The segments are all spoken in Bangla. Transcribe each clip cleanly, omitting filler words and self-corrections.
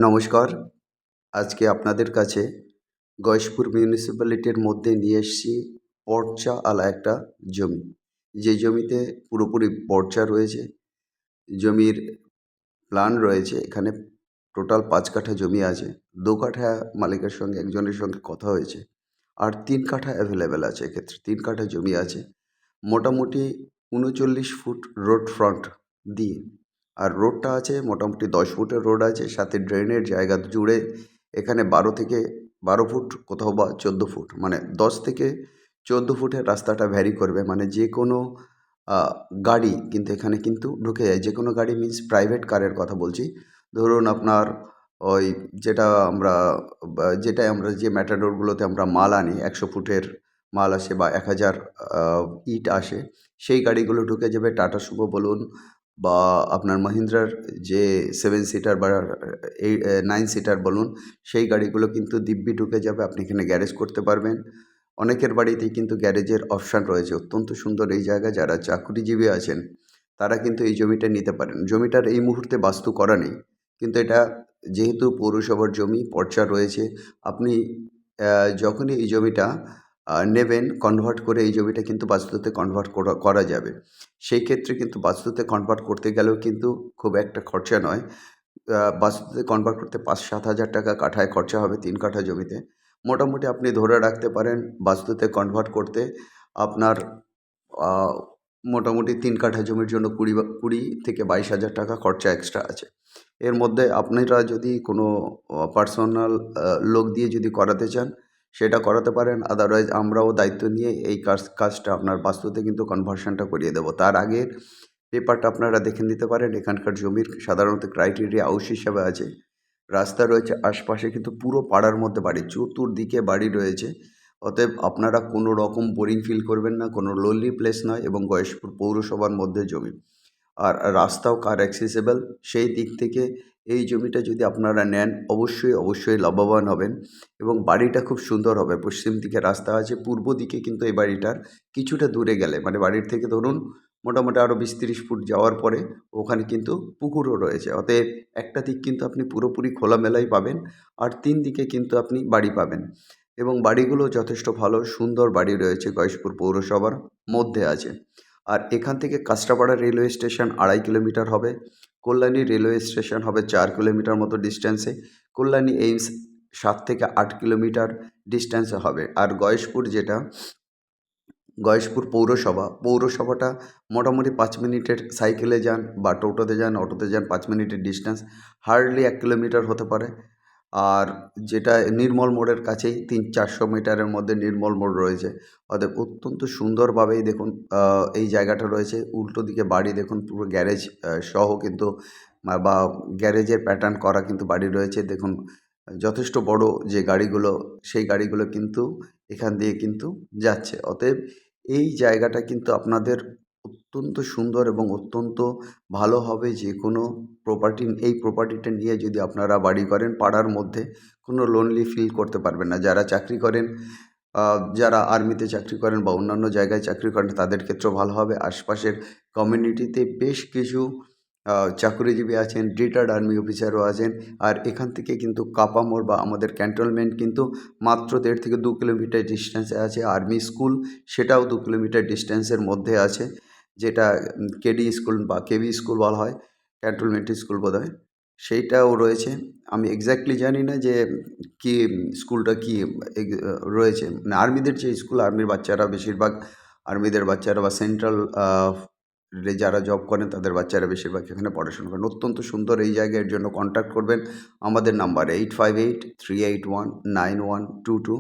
নমস্কার। আজকে আপনাদের কাছে গয়েশপুর মিউনিসিপ্যালিটির মধ্যে নিয়ে এসেছি পর্চাওয়ালা একটা জমি। যে জমিতে পুরোপুরি পর্চা রয়েছে। জমির প্ল্যান রয়েছে। এখানে টোটাল ৫ কাঠা জমি আছে। ২ কাঠা মালিকের সঙ্গে একজনের সঙ্গে কথা হয়েছে। আর ৩ কাঠা অ্যাভেলেবেল আছে এক্ষেত্রে। ৩ কাঠা জমি আছে। মোটামুটি ৩৯ ফুট রোড ফ্রন্ট দিয়ে। আর রোডটা আছে মোটামুটি ১০ ফুটের রোড আছে, সাথে ড্রেনের জায়গা জুড়ে এখানে ১২ ফুট, কোথাও বা ১৪ ফুট, মানে ১০ থেকে ১৪ ফুটের রাস্তাটা ভ্যারি করবে। মানে যে কোনো আ গাড়ি কিন্তু এখানে কিন্তু ঢুকে যায়। যে কোনো গাড়ি মিনস প্রাইভেট কারের কথা বলছি। ধরুন আপনার ওই যেটা আমরা যেটায় আমরা যে ম্যাটাডোরগুলোতে আমরা মাল আনি, ১০০ ফুটের মাল আসে বা ১,০০০ আ ইট আসে, সেই গাড়িগুলো ঢুকে যাবে। টাটা সুমো বলুন বা আপনার মাহিন্দ্রার যে 7 সিটার বা 9 সিটার বলুন, সেই গাড়িগুলো কিন্তু দিব্যি ঢুকে যাবে। আপনি এখানে গ্যারেজ করতে পারবেন। অনেকের বাড়িতেই কিন্তু গ্যারেজের অপশান রয়েছে। অত্যন্ত সুন্দর এই জায়গা। যারা চাকুরিজীবী আছেন তারা কিন্তু এই জমিটা নিতে পারেন। জমিটার এই মুহূর্তে বাস্তু করা নেই। কিন্তু এটা যেহেতু পৌরসভার জমি, পর্চা রয়েছে, আপনি যখনই এই জমিটা নেবেন, কনভার্ট করে এই জমিটা কিন্তু বাস্তুতে কনভার্ট করা যাবে। সেই ক্ষেত্রে কিন্তু বাস্তুতে কনভার্ট করতে গেলেও কিন্তু খুব একটা খরচা নয়। বাস্তুতে কনভার্ট করতে ৫-৭ হাজার টাকা কাঠায় খরচা হবে ৩ কাঠা জমিতে। মোটামুটি আপনি ধরে রাখতে পারেন বাস্তুতে কনভার্ট করতে আপনার আ মোটামুটি ৩ কাঠা জমির জন্য ২০ থেকে ২২,০০০ টাকা খরচা এক্সট্রা আছে। এর মধ্যে আপনারা যদি কোনো পার্সোনাল লোক দিয়ে যদি করাতে চান, সেটা করাতে পারেন। আদারওয়াইজ আমরাও দায়িত্ব নিয়ে এই কাজটা আপনার বাস্তুতে কিন্তু কনভার্সনটা করিয়ে দেবো। তার আগে পেপারটা আপনারা দেখে নিতে পারেন। এখানকার জমির সাধারণত ক্রাইটেরিয়া হাউস হিসাবে আছে। রাস্তা রয়েছে, আশপাশে কিন্তু পুরো পাড়ার মধ্যে বাড়ি, চতুর্দিকে বাড়ি রয়েছে। অতএব আপনারা কোনো রকম বোরিং ফিল করবেন না, কোনো লোনলি প্লেস নয়, এবং গয়েশপুর পৌরসভার মধ্যে জমি। আর রাস্তাও কার অ্যাক্সেসেবল। সেই দিক থেকে এই জমিটা যদি আপনারা নেন, অবশ্যই লাভবান হবেন। এবং বাড়িটা খুব সুন্দর হবে। পশ্চিম দিকে রাস্তা আছে, পূর্ব দিকে কিন্তু এই বাড়িটার কিছুটা দূরে গেলে, মানে বাড়ির থেকে ধরুন মোটামুটি আরও ২০-৩০ ফুট যাওয়ার পরে ওখানে কিন্তু পুকুরও রয়েছে। অতএব একটা দিক কিন্তু আপনি পুরোপুরি খোলামেলাই পাবেন, আর ৩ দিকে কিন্তু আপনি বাড়ি পাবেন। এবং বাড়িগুলো যথেষ্ট ভালো সুন্দর বাড়ি রয়েছে, গয়েশপুর পৌরসভার মধ্যে আছে। আর এখান থেকে কাঁচরাপাড়া রেলওয়ে স্টেশন ২.৫ কিলোমিটার হবে। কল্যাণী রেলওয়ে স্টেশন হবে ৪ কিলোমিটার মতো ডিস্ট্যান্সে। কল্যাণী এইমস ৭ থেকে ৮ কিলোমিটার ডিস্ট্যান্সে হবে। আর গয়েশপুর যেটা, গয়েশপুর পৌরসভাটা মোটামুটি ৫ মিনিটের, সাইকেলে যান বা টোটোতে যান, অটোতে যান, ৫ মিনিটের ডিস্ট্যান্স। হার্ডলি ১ কিলোমিটার হতে পারে। আর যেটা নির্মল মোড়ের কাছেই ৩00-৪০০ মিটারের মধ্যে নির্মল মোড় রয়েছে। অতএব অত্যন্ত সুন্দরভাবেই দেখুন এই জায়গাটা রয়েছে। উল্টো দিকে বাড়ি দেখুন, পুরো গ্যারেজ সহ কিন্তু বা গ্যারেজের প্যাটার্ন করা কিন্তু বাড়ি রয়েছে। দেখুন যথেষ্ট বড় যে গাড়িগুলো, সেই গাড়িগুলো কিন্তু এখান দিয়ে কিন্তু যাচ্ছে। অতএব এই জায়গাটা কিন্তু আপনাদের অত্যন্ত সুন্দর এবং অত্যন্ত ভালো হবে। যে কোনো এই প্রপার্টিটা নিয়ে যদি আপনারা বাড়ি করেন, পাড়ার মধ্যে কোনো লোনলি ফিল করতে পারবেন না। যারা চাকরি করেন, যারা আর্মিতে চাকরি করেন বা অন্যান্য জায়গায় চাকরি করেন, তাদের ক্ষেত্রেও ভালো হবে। আশপাশের কমিউনিটিতে বেশ কিছু চাকুরিজীবী আছেন, রিটায়ার্ড আর্মি অফিসারও আছেন। আর এখান থেকে কিন্তু কাপামোড় বা আমাদের ক্যান্টনমেন্ট কিন্তু মাত্র ১.৫ থেকে ২ কিলোমিটার ডিস্ট্যান্সে আছে। আর্মি স্কুল সেটাও ২ কিলোমিটার ডিস্ট্যান্সের মধ্যে আছে, যেটা কেডি স্কুল বা কেভি স্কুল বলা হয়, ক্যান্টনমেন্ট স্কুল বোধহয়, সেইটাও রয়েছে। আমি এক্স্যাক্টলি জানি না যে কি স্কুলটা কি রয়েছে। মানে আর্মিদের যে স্কুল, আর্মির বাচ্চারা বেশিরভাগ, আর্মিদের বাচ্চারা বা সেন্ট্রাল যারা জব করেন তাদের বাচ্চারা বেশিরভাগ এখানে পড়াশোনা করেন। অত্যন্ত সুন্দর এই জায়গায়। এর জন্য কন্ট্যাক্ট করবেন আমাদের নাম্বারে 8583819122,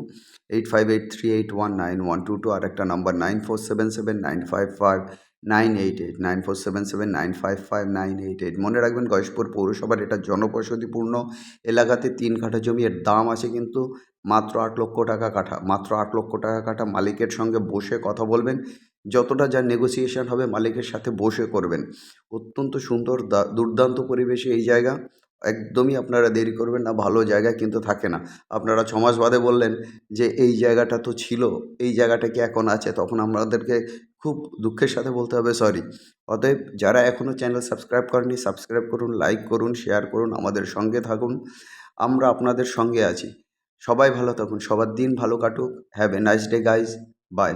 8583819122। আর একটা নাম্বার 9477955988, 9477955988। মনে রাখবেন, গয়েশপুর পৌরসভার এটা জনবসতিপূর্ণ এলাকাতে ৩ কাঠা জমি। এর দাম আছে কিন্তু মাত্র ৮ লক্ষ টাকা কাঠা, মাত্র ৮ লক্ষ টাকা কাঠা। মালিকের সঙ্গে বসে কথা বলবেন, যতটা যা নেগোসিয়েশন হবে মালিকের সাথে বসে করবেন। অত্যন্ত সুন্দর দুর্দান্ত পরিবেশে এই জায়গা। একদমই আপনারা দেরি করবেন না, ভালো জায়গা কিন্তু থাকে না। আপনারা ৬ মাস বাদে বললেন যে এই জায়গাটা তো ছিল, এই জায়গাটা কি এখন আছে? তখন আমাদেরকে খুব দুঃখের সাথে বলতে হবে সরি। অতএব যারা এখনও চ্যানেল সাবস্ক্রাইব করেনি সাবস্ক্রাইব করুন, লাইক করুন, শেয়ার করুন, আমাদের সঙ্গে থাকুন। আমরা আপনাদের সঙ্গে আছি। সবাই ভালো থাকুন, সবার দিন ভালো কাটুক। Have a nice day guys, by.